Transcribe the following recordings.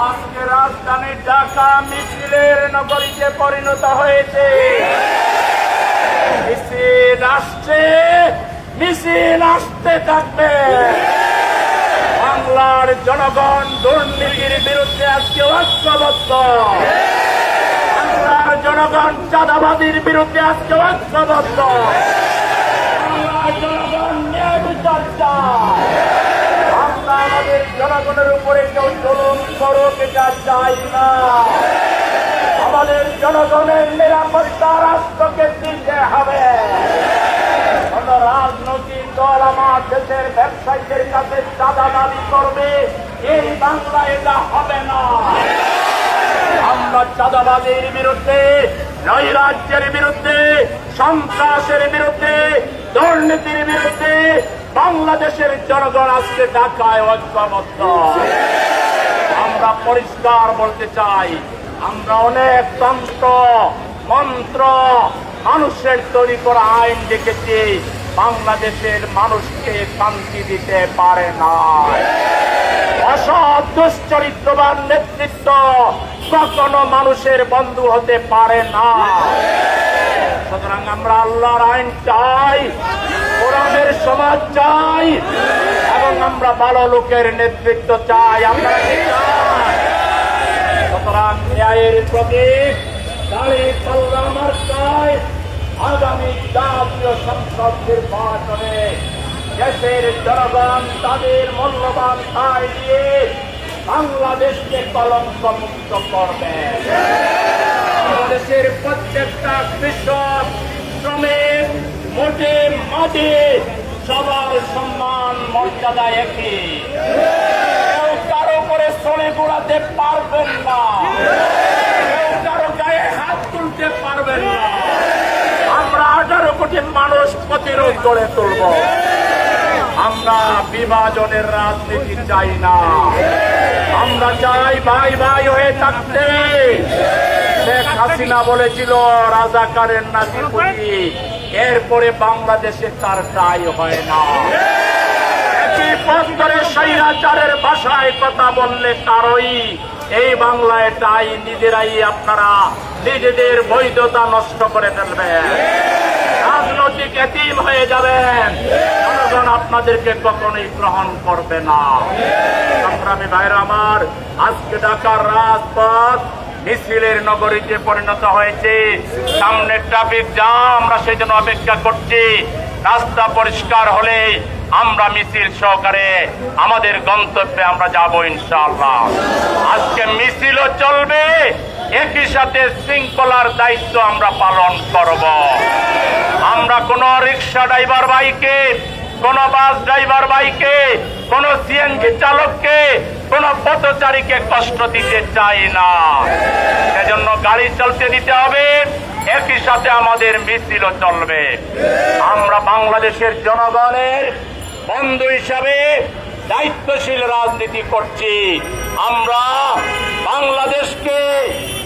আজকে রাজধানী ঢাকা মিছিলের নগরীতে পরিণত হয়েছে। মিছিল আসছে, মিছিল আসতে থাকবে। বাংলার জনগণ দুর্নীতির বিরুদ্ধে আজকে ঐক্যবদ্ধ। বাংলার জনগণ চাঁদাবাদীর বিরুদ্ধে আজকে ঐক্যবদ্ধ। বাংলার জনগণ ন্যায় বিচার চায়। আমরা আমাদের জনগণের উপরে কেউ জুলুম করুক এটা চাই না। আমাদের জনগণের নিরাপত্তা রাষ্ট্রকে দিতে হবে। কোন রাজনৈতিক দল আমার দেশের ব্যবসায়ীদের কাছে চাঁদা দাবি করবে, এই বাংলা এটা হবে না। আমরা চাঁদাবাদের বিরুদ্ধে, নৈরাজ্যের বিরুদ্ধে, সন্ত্রাসের বিরুদ্ধে, দুর্নীতির বিরুদ্ধে বাংলাদেশের জনগণ আজকে ঢাকায় ঐক্যবদ্ধ। আমরা পরিষ্কার বলতে চাই, আমরা অনেক তন্ত্র মন্ত্র মানুষের তৈরি করা আইন দেখেছি, বাংলাদেশের মানুষকে শান্তি দিতে পারে না। অসৎ দুশ্চরিত্রবান নেতৃত্ব কখনো মানুষের বন্ধু হতে পারে না। সুতরাং আমরা আল্লাহর আইন চাই, কোরআনের সমাজ চাই, এবং আমরা ভালো লোকের নেতৃত্ব চাই। আমরা সুতরাং ন্যায়ের প্রতীক দাঁড়িয়ে পাল্লা মার্কায় আগামী জাতীয় সংসদ নির্বাচনে দেশের জনগণ তাদের মূল্যবান আয় দিয়ে বাংলাদেশকে কলঙ্ক মুক্ত করবে। বাংলাদেশের প্রত্যেকটা কৃষক, শ্রমিক, মোটে মাঝে সবার সম্মান মর্যাদা একই। কেউ কারো করে চলে ঘোরাতে পারবেন না, কেউ কারো গায়ে হাত তুলতে পারবেন না। আমরা 18 কোটি মানুষ প্রতিরোধ করে তুলব। আমরা বিভাজনের রাজনীতি চাই না। আমরা চাই ভাই ভাই হয়ে থাকতে। শেখ হাসিনা বলেছিল রাজাকারের নাতিপুতি, এরপরে বাংলাদেশে তার টাই হয় না। একই পথ ধরে স্বৈরাচারের ভাষায় কথা বললে কারোই এই বাংলায় টাই নিজেরাই আপনারা নিজেদের বৈধতা নষ্ট করে ফেলবেন, রাজনৈতিক এতিম হয়ে যাবেন। জনগণ আপনাদেরকে কখনোই গ্রহণ করবে না। সংগ্রামী ভাইরা আমার, আজকে ঢাকার রাজপথ মিছিলের নগরীতে পরিণত হয়েছে। সামনে ট্রাফিক জ্যাম, আমরা সেই জন্য অপেক্ষা করছি। রাস্তা পরিষ্কার হলে আমরা মিছিল সহকারে আমাদের গন্তব্যে আমরা যাব ইনশাআল্লাহ। আজকে মিছিলও চলবে, একই সাথে শৃঙ্খলার দায়িত্ব আমরা পালন করব। আমরা কোন রিক্সা ড্রাইভার ভাইকে, কোন বাস ড্রাইভার ভাইকে, কোন সিএনজি চালককে, কোন পথচারীকে কষ্ট দিতে চাই না। সেজন্য গাড়ি চলতে দিতে হবে, একই সাথে আমাদের মিছিলও চলবে। আমরা বাংলাদেশের জনগণের বন্ধু হিসাবে দায়িত্বশীল রাজনীতি করছি। আমরা বাংলাদেশকে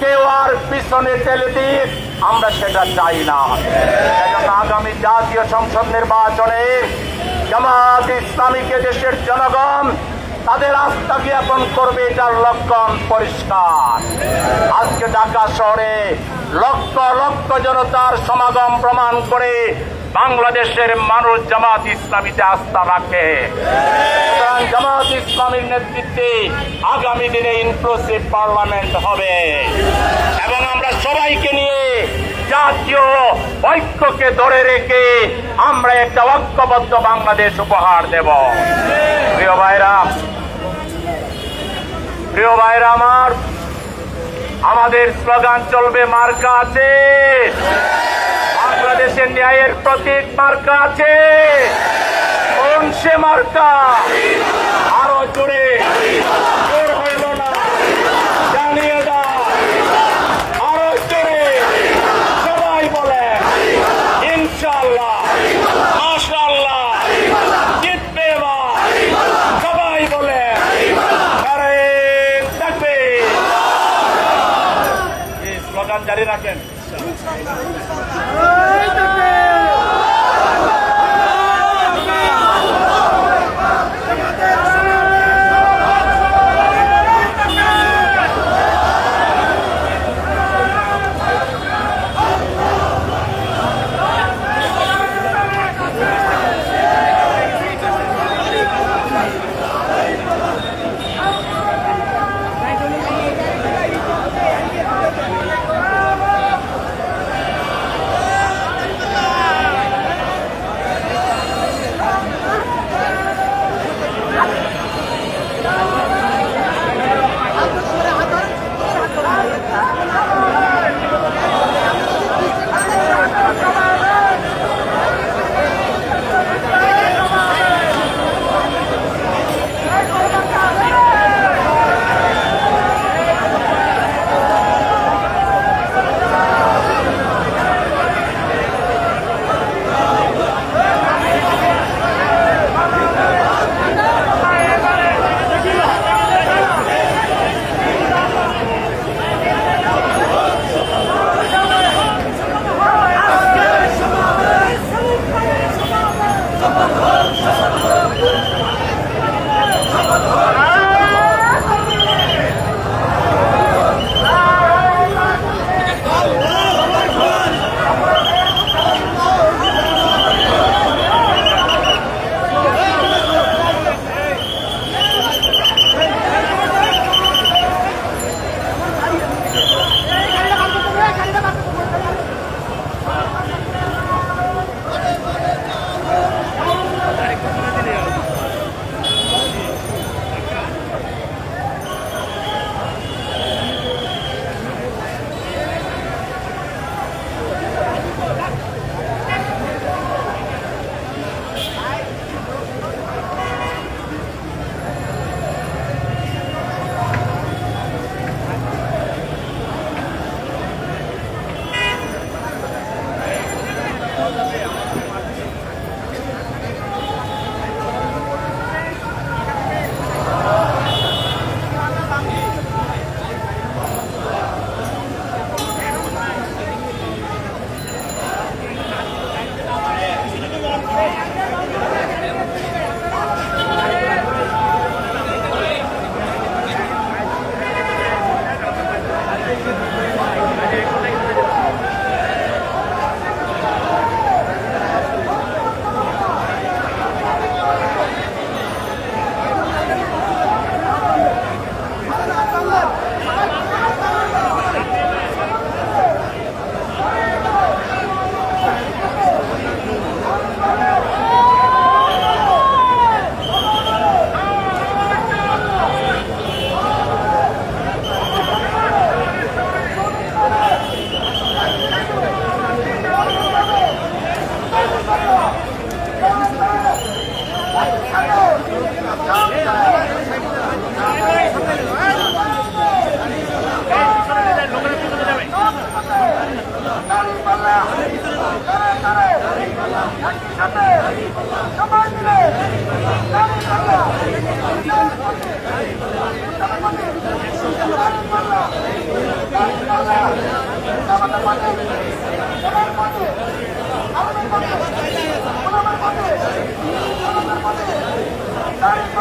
কেউ আর পিছনে ঠেলে দিক, আমরা সেটা চাই না। সেজন্য আগামী জাতীয় সংসদ নির্বাচনে জামাত ইসলামীকে দেশের জনগণ তাদের আস্থা জ্ঞাপন করবে, এটার লক্ষণ পরিষ্কার। আজকে ঢাকা শহরে লক্ষ লক্ষ জনতার সমাগম প্রমাণ করে বাংলাদেশের মানুষ জামাত ইসলামীতে আস্থা রাখে। জামাত ইসলামীর নেতৃত্বে আগামী দিনে ইনক্লুসিভ পার্লামেন্ট হবে এবং আমরা সবাইকে নিয়ে জাতীয় ঐক্যকে ধরে রেখে আমরা একটা ঐক্যবদ্ধ বাংলাদেশ উপহার দেব। প্রিয় ভাইরা আমার, আমাদের স্লোগান চলবে মার্কা আছে, বাংলাদেশের ন্যায়ের প্রতীক মার্কা আছে। কোন সে মার্কা? আরো জোরে জোর হইল না, জানিয়ে দাও আরো জোরে সবাই বলে ইনশাআল্লাহ, মাশাআল্লাহ, জিতবে এবার। সবাই বলে নারে তাকবীর। জারি রাখেন। Dari